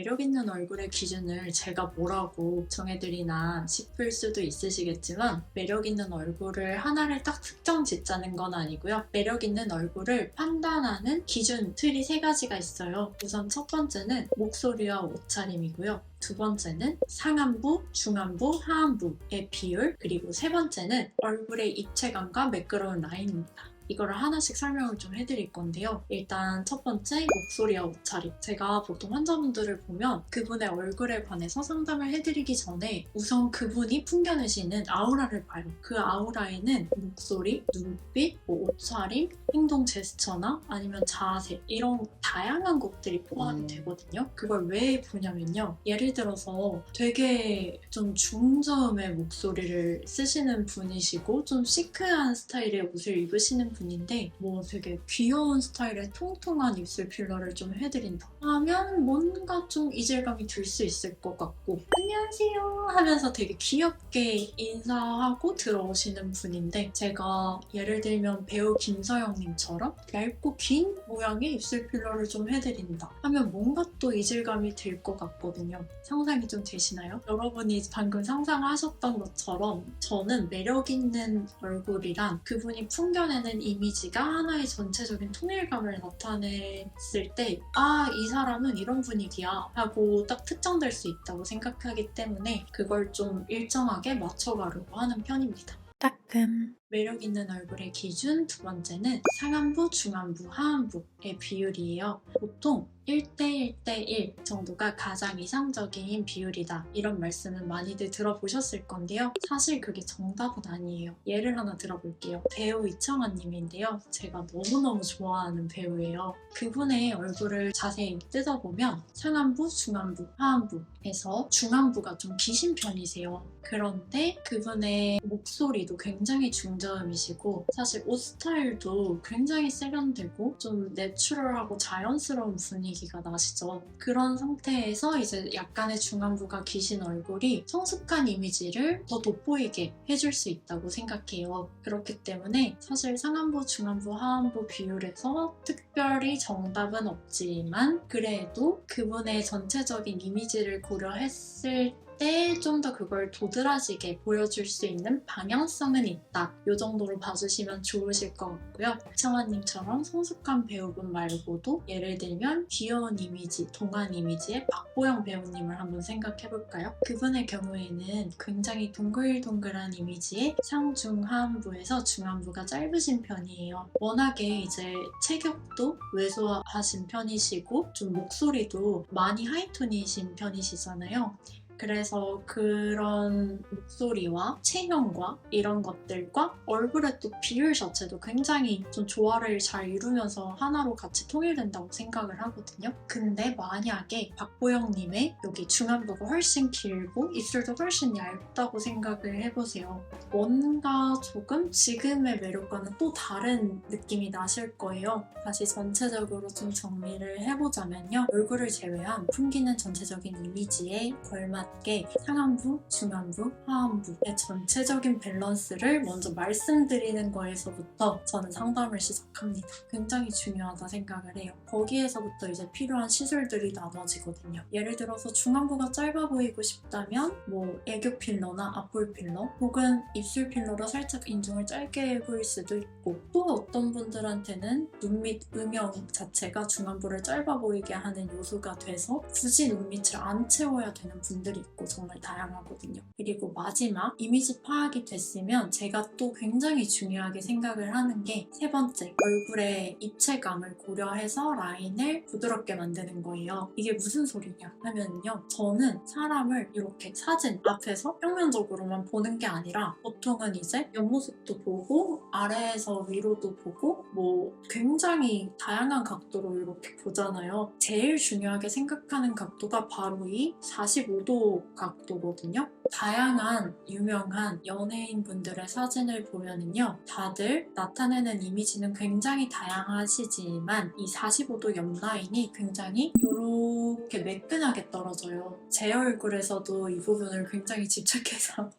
매력 있는 얼굴의 기준을 제가 뭐라고 정해드리나 싶을 수도 있으시겠지만 매력 있는 얼굴을 하나를 딱 특정 짓자는 건 아니고요. 매력 있는 얼굴을 판단하는 기준, 틀이 세 가지가 있어요. 우선 첫 번째는 목소리와 옷차림이고요. 두 번째는 상안부, 중안부, 하안부의 비율, 그리고 세 번째는 얼굴의 입체감과 매끄러운 라인입니다. 이거를 하나씩 설명을 좀 해드릴 건데요. 일단 첫 번째, 목소리와 옷차림. 제가 보통 환자분들을 보면 그분의 얼굴에 관해서 상담을 해드리기 전에 우선 그분이 풍겨내시는 아우라를 봐요. 그 아우라에는 목소리, 눈빛, 옷차림, 행동 제스처나 아니면 자세 이런 다양한 것들이 포함이 되거든요. 그걸 왜 보냐면요. 예를 들어서 되게 좀 중저음의 목소리를 쓰시는 분이시고 좀 시크한 스타일의 옷을 입으시는 분인데 뭐 되게 귀여운 스타일의 통통한 입술 필러를 좀 해드린다 하면 뭔가 좀 이질감이 들 수 있을 것 같고 안녕하세요 하면서 되게 귀엽게 인사하고 들어오시는 분인데 제가 예를 들면 배우 김서영님처럼 얇고 긴 모양의 입술 필러를 좀 해드린다 하면 뭔가 또 이질감이 들 것 같거든요. 상상이 좀 되시나요? 여러분이 방금 상상하셨던 것처럼 저는 매력 있는 얼굴이란 그분이 풍겨내는 이미지가 하나의 전체적인 통일감을 나타냈을 때 아, 이 사람은 이런 분위기야 하고 딱 특정될 수 있다고 생각하기 때문에 그걸 좀 일정하게 맞춰가려고 하는 편입니다. 따끔. 매력 있는 얼굴의 기준 두 번째는 상안부, 중안부, 하안부의 비율이에요. 보통 1대1대1 정도가 가장 이상적인 비율이다 이런 말씀은 많이들 들어보셨을 건데요. 사실 그게 정답은 아니에요. 예를 하나 들어볼게요. 배우 이청아 님인데요. 제가 너무너무 좋아하는 배우예요. 그분의 얼굴을 자세히 뜯어보면 상안부, 중안부, 하안부에서 중안부가 좀 기신 편이세요. 그런데 그분의 목소리도 굉장히 중저음이시고 사실 옷 스타일도 굉장히 세련되고 좀 내추럴하고 자연스러운 분위기가 나시죠. 그런 상태에서 이제 약간의 중안부가 기신 얼굴이 성숙한 이미지를 더 돋보이게 해줄 수 있다고 생각해요. 그렇기 때문에 사실 상안부, 중안부, 하안부 비율에서 특별히 정답은 없지만 그래도 그분의 전체적인 이미지를 고려했을 때 좀 더 그걸 도드라지게 보여줄 수 있는 방향성은 있다. 이 정도로 봐주시면 좋으실 것 같고요. 이청아님처럼 성숙한 배우분 말고도 예를 들면 귀여운 이미지, 동안 이미지의 박보영 배우님을 한번 생각해볼까요? 그분의 경우에는 굉장히 동글동글한 이미지의 상중하안부에서 중안부가 짧으신 편이에요. 워낙에 이제 체격도 왜소하신 편이시고 좀 목소리도 많이 하이톤이신 편이시잖아요. 그래서 그런 목소리와 체형과 이런 것들과 얼굴의 또 비율 자체도 굉장히 좀 조화를 잘 이루면서 하나로 같이 통일된다고 생각을 하거든요. 근데 만약에 박보영님의 여기 중안부가 훨씬 길고 입술도 훨씬 얇다고 생각을 해보세요. 뭔가 조금 지금의 매력과는 또 다른 느낌이 나실 거예요. 다시 전체적으로 좀 정리를 해보자면요. 얼굴을 제외한 풍기는 전체적인 이미지에 걸맞게 상안부, 중안부, 하안부의 전체적인 밸런스를 먼저 말씀드리는 거에서부터 저는 상담을 시작합니다. 굉장히 중요하다 생각을 해요. 거기에서부터 이제 필요한 시술들이 나눠지거든요. 예를 들어서 중안부가 짧아 보이고 싶다면 뭐 애교 필러나 앞볼 필러 혹은 입술 필러로 살짝 인중을 짧게 보일 수도 있고 또 어떤 분들한테는 눈 밑 음영 자체가 중안부를 짧아 보이게 하는 요소가 돼서 굳이 눈 밑을 안 채워야 되는 분들이 있고 정말 다양하거든요. 그리고 마지막 이미지 파악이 됐으면 제가 또 굉장히 중요하게 생각을 하는 게 세 번째, 얼굴의 입체감을 고려해서 라인을 부드럽게 만드는 거예요. 이게 무슨 소리냐 하면요. 저는 사람을 이렇게 사진 앞에서 평면적으로만 보는 게 아니라 보통은 이제 옆모습도 보고 아래에서 위로도 보고 뭐 굉장히 다양한 각도로 이렇게 보잖아요. 제일 중요하게 생각하는 각도가 바로 이 45도 각도거든요. 다양한 유명한 연예인분들의 사진을 보면은요. 다들 나타내는 이미지는 굉장히 다양하시지만 이 45도 옆 라인이 굉장히 이렇게 매끈하게 떨어져요. 제 얼굴에서도 이 부분을 굉장히 집착해서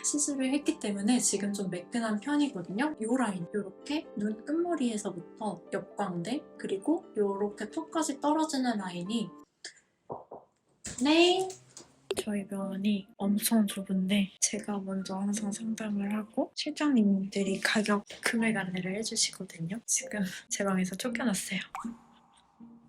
시술을 했기 때문에 지금 좀 매끈한 편이거든요. 이 라인 이렇게 눈 끝머리에서부터 옆광대 그리고 이렇게 턱까지 떨어지는 라인이 네. 저희 병원이 엄청 좁은데 제가 먼저 항상 상담을 하고 실장님들이 가격 금액 안내를 해주시거든요. 지금 제 방에서 쫓겨났어요.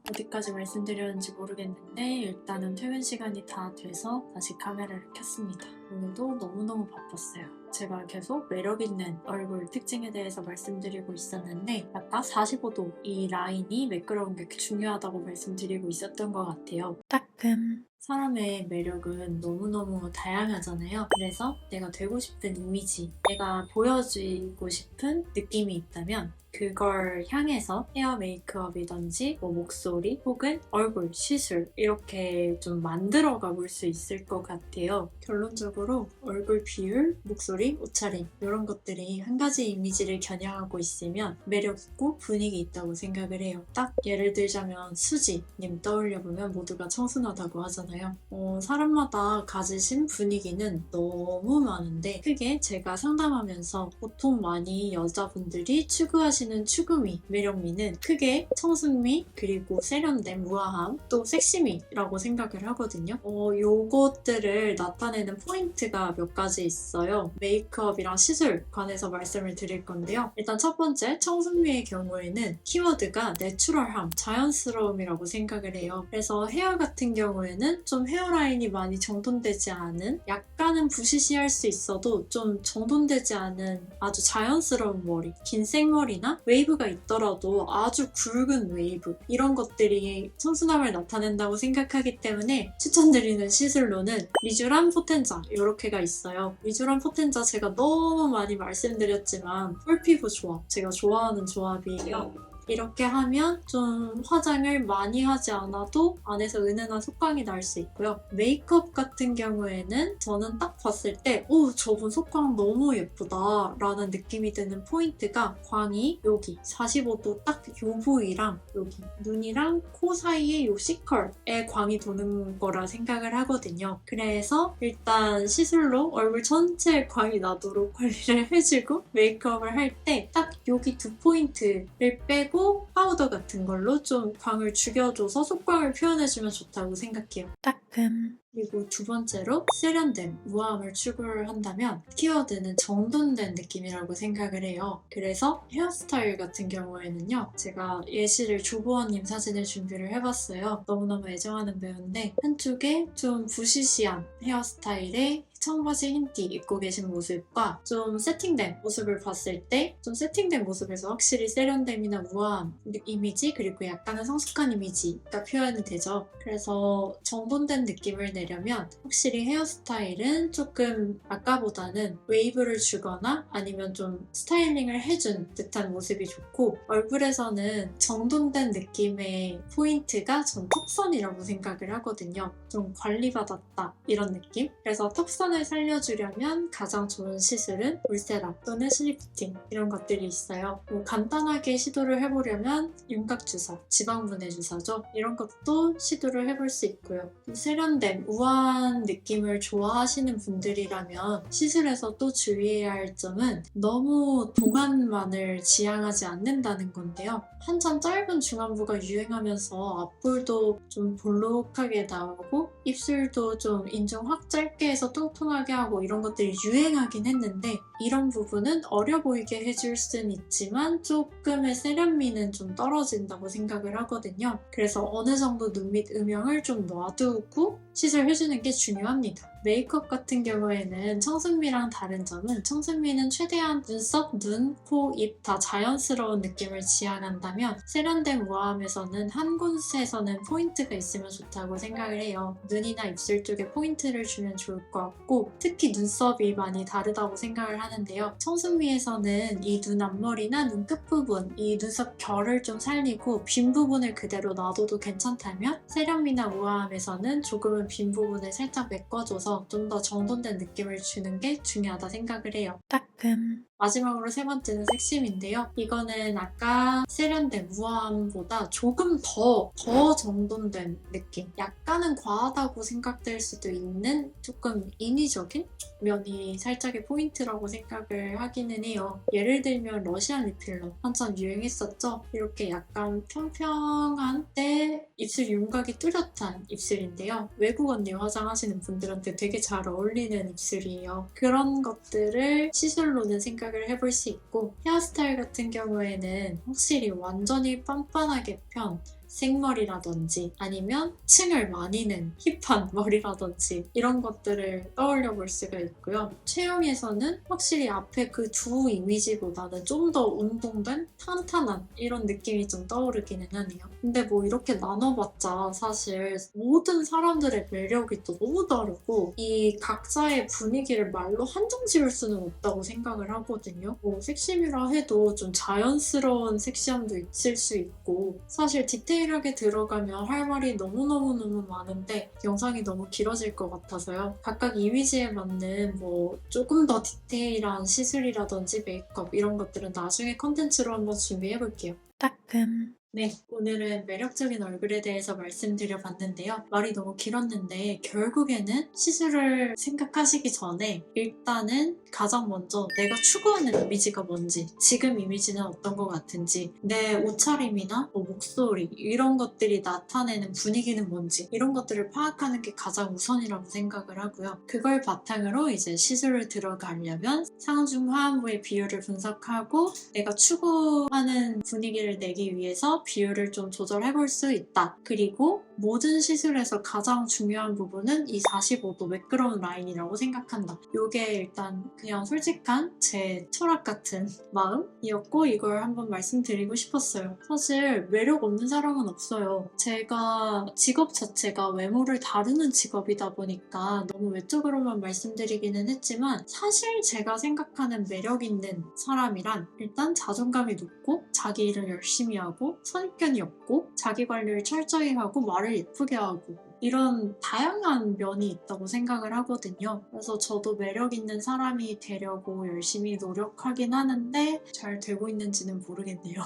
어디까지 말씀드렸는지 모르겠는데 일단은 퇴근 시간이 다 돼서 다시 카메라를 켰습니다. 오늘도 너무너무 바빴어요. 제가 계속 매력있는 얼굴 특징에 대해서 말씀드리고 있었는데 아까 45도 이 라인이 매끄러운 게 중요하다고 말씀드리고 있었던 것 같아요. 따끔. 사람의 매력은 너무너무 다양하잖아요. 그래서 내가 되고 싶은 이미지, 내가 보여주고 싶은 느낌이 있다면 그걸 향해서 헤어 메이크업이든지 뭐 목소리 혹은 얼굴 시술 이렇게 좀 만들어가 볼 수 있을 것 같아요. 결론적으로 얼굴 비율, 목소리, 옷차림 이런 것들이 한 가지 이미지를 겨냥하고 있으면 매력있고 분위기 있다고 생각을 해요. 딱 예를 들자면 수지님 떠올려보면 모두가 청순하다고 하잖아요. 사람마다 가지신 분위기는 너무 많은데 크게 제가 상담하면서 보통 많이 여자분들이 추구하시는 추구미, 매력미는 크게 청순미, 그리고 세련됨, 우아함, 또 섹시미라고 생각을 하거든요. 요것들을 나타내는 포인트가 몇 가지 있어요. 메이크업이랑 시술 관해서 말씀을 드릴 건데요. 일단 첫 번째, 청순미의 경우에는 키워드가 내추럴함, 자연스러움이라고 생각을 해요. 그래서 헤어 같은 경우에는 좀 헤어라인이 많이 정돈되지 않은, 약간은 부시시할 수 있어도 좀 정돈되지 않은 아주 자연스러운 머리, 긴 생머리나 웨이브가 있더라도 아주 굵은 웨이브, 이런 것들이 청순함을 나타낸다고 생각하기 때문에 추천드리는 시술로는 리쥬란 포텐자 이렇게가 있어요. 리쥬란 포텐자 제가 너무 많이 말씀드렸지만 꿀피부 조합, 제가 좋아하는 조합이에요. 이렇게 하면 좀 화장을 많이 하지 않아도 안에서 은은한 속광이 날 수 있고요. 메이크업 같은 경우에는 저는 딱 봤을 때 저분 속광 너무 예쁘다 라는 느낌이 드는 포인트가 광이 여기 45도 딱 요 부위랑 여기 눈이랑 코 사이에 요 C컬에 광이 도는 거라 생각을 하거든요. 그래서 일단 시술로 얼굴 전체에 광이 나도록 관리를 해주고 메이크업을 할 때 딱 여기 두 포인트를 빼고 파우더 같은 걸로 좀 광을 죽여줘서 속광을 표현해주면 좋다고 생각해요. 따끔. 그리고 두 번째로 세련됨, 우아함을 추구를 한다면 키워드는 정돈된 느낌이라고 생각을 해요. 그래서 헤어스타일 같은 경우에는요. 제가 예시를 조보아님 사진을 준비를 해봤어요. 너무너무 애정하는 배우인데 한쪽에 좀 부시시한 헤어스타일에 청바지 흰티 입고 계신 모습과 좀 세팅된 모습을 봤을 때 좀 세팅된 모습에서 확실히 세련됨이나 우아함 이미지 그리고 약간은 성숙한 이미지가 표현이 되죠. 그래서 정돈된 느낌을 내려면 확실히 헤어스타일은 조금 아까보다는 웨이브를 주거나 아니면 좀 스타일링을 해준 듯한 모습이 좋고 얼굴에서는 정돈된 느낌의 포인트가 전 턱선이라고 생각을 하거든요. 좀 관리받았다 이런 느낌? 그래서 턱선을 살려주려면 가장 좋은 시술은 울세라 또는 슬리프팅 이런 것들이 있어요. 뭐 간단하게 시도를 해보려면 윤곽 주사, 지방분해 주사죠. 이런 것도 시도를 해볼 수 있고요. 세련됨, 우아한 느낌을 좋아하시는 분들이라면 시술에서 또 주의해야 할 점은 너무 동안만을 지향하지 않는다는 건데요. 한참 짧은 중안부가 유행하면서 앞볼도 좀 볼록하게 나오고 입술도 좀 인중 확 짧게 해서 뚱뚱하게 하고 이런 것들이 유행하긴 했는데 이런 부분은 어려 보이게 해줄 순 있지만 조금의 세련미는 좀 떨어진다고 생각을 하거든요. 그래서 어느 정도 눈밑 음영을 좀 놔두고 시술해주는 게 중요합니다. 메이크업 같은 경우에는 청순미랑 다른 점은 청순미는 최대한 눈썹, 눈, 코, 입 다 자연스러운 느낌을 지향한다면 세련된 우아함에서는 한 곳에서는 포인트가 있으면 좋다고 생각을 해요. 눈이나 입술 쪽에 포인트를 주면 좋을 것 같고 특히 눈썹이 많이 다르다고 생각을 하는데요. 청순미에서는 이 눈 앞머리나 눈 끝부분, 이 눈썹 결을 좀 살리고 빈 부분을 그대로 놔둬도 괜찮다면 세련미나 우아함에서는 조금은 빈 부분을 살짝 메꿔줘서 좀 더 정돈된 느낌을 주는 게 중요하다 생각을 해요. 따끔. 마지막으로 세 번째는 색심인데요. 이거는 아까 세련된 우아함보다 조금 더 정돈된 느낌. 약간은 과하다고 생각될 수도 있는 조금 인위적인 면이 살짝의 포인트라고 생각을 하기는 해요. 예를 들면 러시안 립필러 한참 유행했었죠. 이렇게 약간 평평한 때 입술 윤곽이 뚜렷한 입술인데요. 외국 언니 화장하시는 분들한테 되게 잘 어울리는 입술이에요. 그런 것들을 시술로는 생각을 해볼 수 있고, 헤어스타일 같은 경우에는 확실히 완전히 빤빤하게 편 생머리라든지 아니면 층을 많이 낸 힙한 머리라든지 이런 것들을 떠올려 볼 수가 있고요. 체형에서는 확실히 앞에 그 두 이미지보다는 좀 더 운동된 탄탄한 이런 느낌이 좀 떠오르기는 하네요. 근데 뭐 이렇게 나눠봤자 사실 모든 사람들의 매력이 또 너무 다르고 이 각자의 분위기를 말로 한정 지을 수는 없다고 생각을 하거든요. 뭐 섹시미라 해도 좀 자연스러운 섹시함도 있을 수 있고, 사실 디테일하게 들어가면 할 말이 너무너무 많은데 영상이 너무 길어질 것 같아서요. 각각 이미지에 맞는 뭐 조금 더 디테일한 시술이라든지 메이크업 이런 것들은 나중에 컨텐츠로 한번 준비해볼게요. 따끔. 네, 오늘은 매력적인 얼굴에 대해서 말씀드려봤는데요. 말이 너무 길었는데 결국에는 시술을 생각하시기 전에 일단은 가장 먼저 내가 추구하는 이미지가 뭔지, 지금 이미지는 어떤 것 같은지, 내 옷차림이나 뭐 목소리 이런 것들이 나타내는 분위기는 뭔지 이런 것들을 파악하는 게 가장 우선이라고 생각을 하고요. 그걸 바탕으로 이제 시술을 들어가려면 상중 하안부의 비율을 분석하고 내가 추구하는 분위기를 내기 위해서 비율을 좀 조절해 볼 수 있다. 그리고 모든 시술에서 가장 중요한 부분은 이 45도 매끄러운 라인이라고 생각한다. 이게 일단 그냥 솔직한 제 철학 같은 마음이었고 이걸 한번 말씀드리고 싶었어요. 사실 매력 없는 사람은 없어요. 제가 직업 자체가 외모를 다루는 직업이다 보니까 너무 외적으로만 말씀드리기는 했지만 사실 제가 생각하는 매력 있는 사람이란 일단 자존감이 높고 자기 일을 열심히 하고 선입견이 없고 자기 관리를 철저히 하고 말을 예쁘게 하고 이런 다양한 면이 있다고 생각을 하거든요. 그래서 저도 매력 있는 사람이 되려고 열심히 노력하긴 하는데 잘 되고 있는지는 모르겠네요.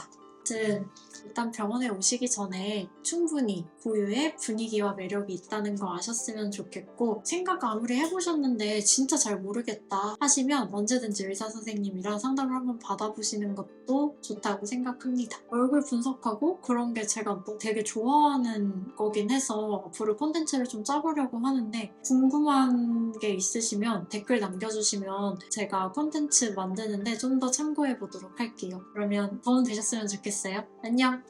아무튼 일단 병원에 오시기 전에 충분히 고유의 분위기와 매력이 있다는 거 아셨으면 좋겠고, 생각 아무리 해보셨는데 진짜 잘 모르겠다 하시면 언제든지 의사 선생님이랑 상담을 한번 받아보시는 것도 좋다고 생각합니다. 얼굴 분석하고 그런 게 제가 뭐 되게 좋아하는 거긴 해서 앞으로 콘텐츠를 좀 짜보려고 하는데, 궁금한 게 있으시면 댓글 남겨주시면 제가 콘텐츠 만드는데 좀 더 참고해보도록 할게요. 그러면 도움 되셨으면 좋겠어요. 안녕!